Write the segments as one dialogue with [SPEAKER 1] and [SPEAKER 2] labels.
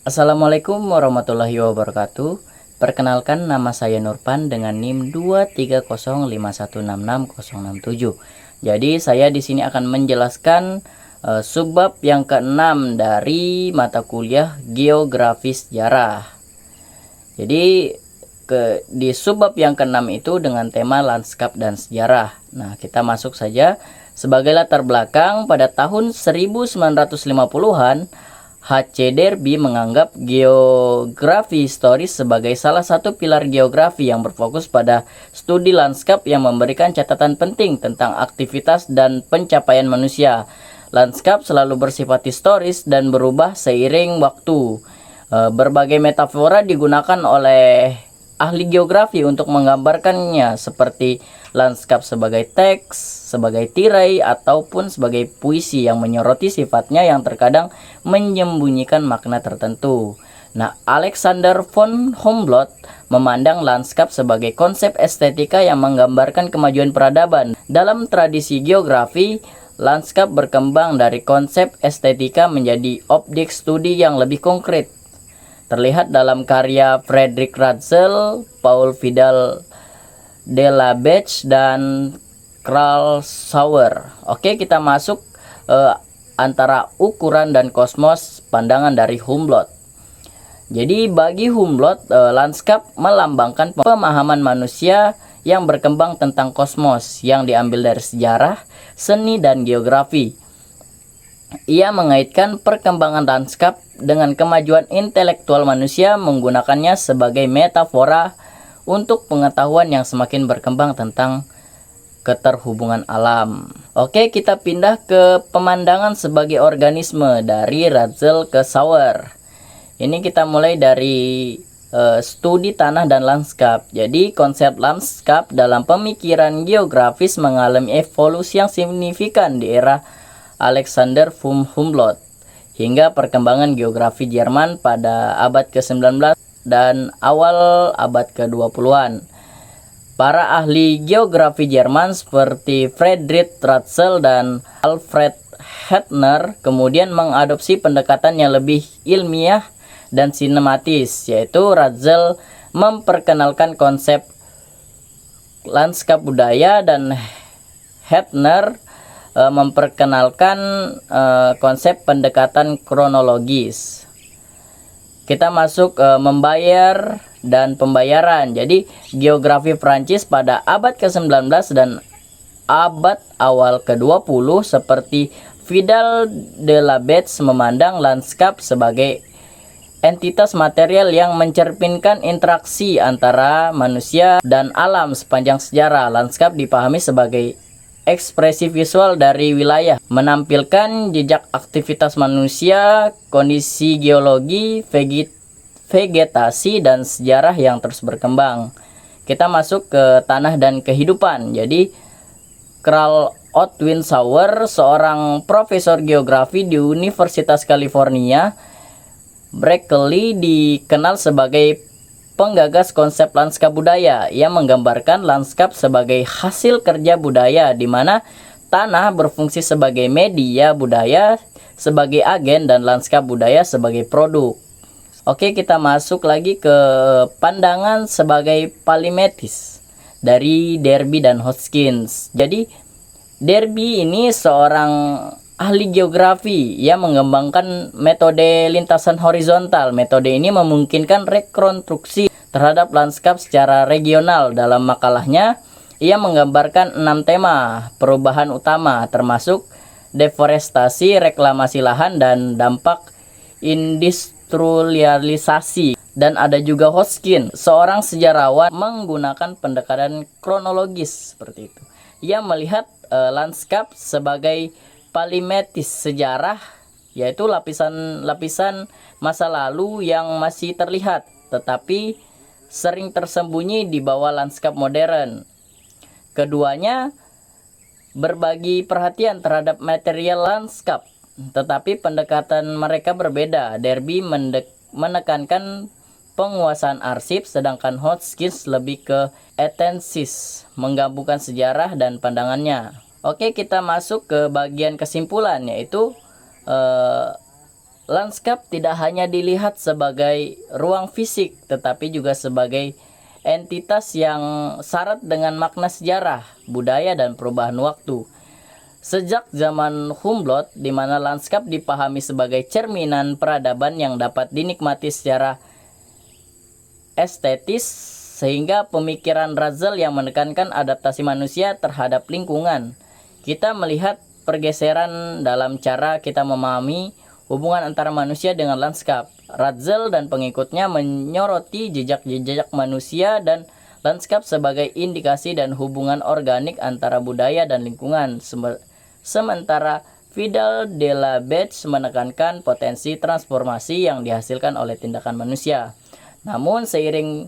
[SPEAKER 1] Assalamualaikum warahmatullahi wabarakatuh. Perkenalkan, nama saya Nurpan dengan NIM 23051666067. Jadi saya di sini akan menjelaskan subbab yang keenam dari mata kuliah Geografi Sejarah. Jadi di subbab yang keenam itu dengan tema lanskap dan sejarah. Nah, kita masuk saja. Sebagai latar belakang, pada tahun 1950-an, H.C. Derby menganggap geografi historis sebagai salah satu pilar geografi yang berfokus pada studi lanskap yang memberikan catatan penting tentang aktivitas dan pencapaian manusia. Lanskap selalu bersifat historis dan berubah seiring waktu. Berbagai metafora digunakan oleh ahli geografi untuk menggambarkannya, seperti lanskap sebagai teks, sebagai tirai, ataupun sebagai puisi yang menyoroti sifatnya yang terkadang menyembunyikan makna tertentu. Nah, Alexander von Humboldt memandang lanskap sebagai konsep estetika yang menggambarkan kemajuan peradaban. Dalam tradisi geografi, lanskap berkembang dari konsep estetika menjadi objek studi yang lebih konkret. Terlihat dalam karya Frederick Ratzel, Paul Vidal de la Beche, dan Karl Sauer. Oke, kita masuk antara ukuran dan kosmos pandangan dari Humboldt. Jadi bagi Humboldt, lanskap melambangkan pemahaman manusia yang berkembang tentang kosmos yang diambil dari sejarah, seni, dan geografi. Ia mengaitkan perkembangan lanskap dengan kemajuan intelektual manusia, menggunakannya sebagai metafora untuk pengetahuan yang semakin berkembang tentang keterhubungan alam. Oke, kita pindah ke pemandangan sebagai organisme dari Ratzel ke Sauer. Ini kita mulai dari studi tanah dan lanskap. Jadi konsep lanskap dalam pemikiran geografis mengalami evolusi yang signifikan di era Alexander von Humboldt hingga perkembangan geografi Jerman pada abad ke-19 dan awal abad ke-20-an. Para ahli geografi Jerman seperti Friedrich Ratzel dan Alfred Hettner kemudian mengadopsi pendekatan yang lebih ilmiah dan sinematis, yaitu Ratzel memperkenalkan konsep lanskap budaya dan Hettner memperkenalkan konsep pendekatan kronologis. Kita masuk membayar dan pembayaran. Jadi geografi Prancis pada abad ke-19 dan abad awal ke-20 seperti Vidal de la Beche memandang lanskap sebagai entitas material yang mencerminkan interaksi antara manusia dan alam sepanjang sejarah. Lanskap dipahami sebagai ekspresi visual dari wilayah, menampilkan jejak aktivitas manusia, kondisi geologi, vegetasi, dan sejarah yang terus berkembang. Kita masuk ke tanah dan kehidupan. Jadi Karl Otwin Sauer, seorang profesor geografi di Universitas California, Berkeley, dikenal sebagai penggagas konsep lanskap budaya. Ia menggambarkan lanskap sebagai hasil kerja budaya, di mana tanah berfungsi sebagai media budaya, sebagai agen, dan lanskap budaya sebagai produk. Oke, kita masuk lagi ke pandangan sebagai palimetis dari Derby dan Hoskins. Jadi Derby ini seorang ahli geografi yang mengembangkan metode lintasan horizontal. Metode ini memungkinkan rekonstruksi terhadap lanskap secara regional. Dalam makalahnya, ia menggambarkan 6 tema perubahan utama, termasuk deforestasi, reklamasi lahan, dan dampak industrialisasi. Dan ada juga Hoskin, seorang sejarawan menggunakan pendekatan kronologis seperti itu. Ia melihat lanskap sebagai palimetis sejarah, yaitu lapisan-lapisan masa lalu yang masih terlihat tetapi sering tersembunyi di bawah lanskap modern. Keduanya berbagi perhatian terhadap material lanskap, tetapi pendekatan mereka berbeda. Derby menekankan penguasaan arsip, sedangkan Hoskins lebih ke etensis, menggabungkan sejarah dan pandangannya. Oke, kita masuk ke bagian kesimpulan, yaitu lanskap tidak hanya dilihat sebagai ruang fisik, tetapi juga sebagai entitas yang syarat dengan makna sejarah, budaya, dan perubahan waktu. Sejak zaman Humboldt, di mana lanskap dipahami sebagai cerminan peradaban yang dapat dinikmati secara estetis, sehingga pemikiran Ratzel yang menekankan adaptasi manusia terhadap lingkungan. Kita melihat pergeseran dalam cara kita memahami hubungan antara manusia dengan lanskap. Ratzel dan pengikutnya menyoroti jejak-jejak manusia dan lanskap sebagai indikasi dan hubungan organik antara budaya dan lingkungan. Sementara Vidal de la Bèche menekankan potensi transformasi yang dihasilkan oleh tindakan manusia. Namun seiring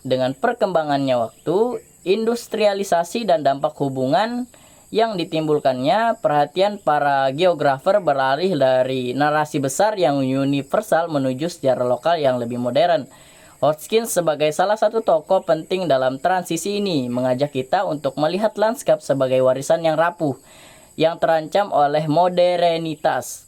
[SPEAKER 1] dengan perkembangannya waktu, industrialisasi dan dampak hubungan yang ditimbulkannya, perhatian para geografer beralih dari narasi besar yang universal menuju sejarah lokal yang lebih modern. Hodgkin sebagai salah satu tokoh penting dalam transisi ini mengajak kita untuk melihat lanskap sebagai warisan yang rapuh, yang terancam oleh modernitas.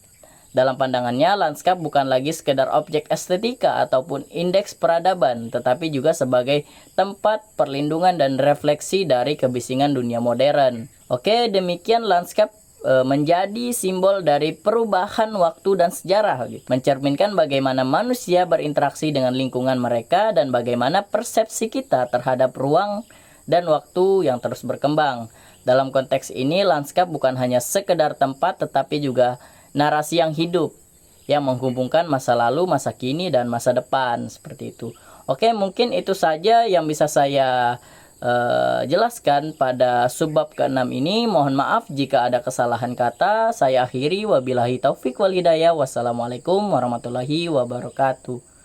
[SPEAKER 1] Dalam pandangannya, lanskap bukan lagi sekedar objek estetika ataupun indeks peradaban, tetapi juga sebagai tempat perlindungan dan refleksi dari kebisingan dunia modern. Oke, demikian lanskap menjadi simbol dari perubahan waktu dan sejarah, mencerminkan bagaimana manusia berinteraksi dengan lingkungan mereka dan bagaimana persepsi kita terhadap ruang dan waktu yang terus berkembang. Dalam konteks ini, lanskap bukan hanya sekedar tempat, tetapi juga narasi yang hidup, yang menghubungkan masa lalu, masa kini, dan masa depan, seperti itu. Oke, mungkin itu saja yang bisa saya jelaskan pada subbab ke-6 ini. Mohon maaf jika ada kesalahan kata. Saya akhiri, wabillahi taufik wal hidayah. Wassalamualaikum warahmatullahi wabarakatuh.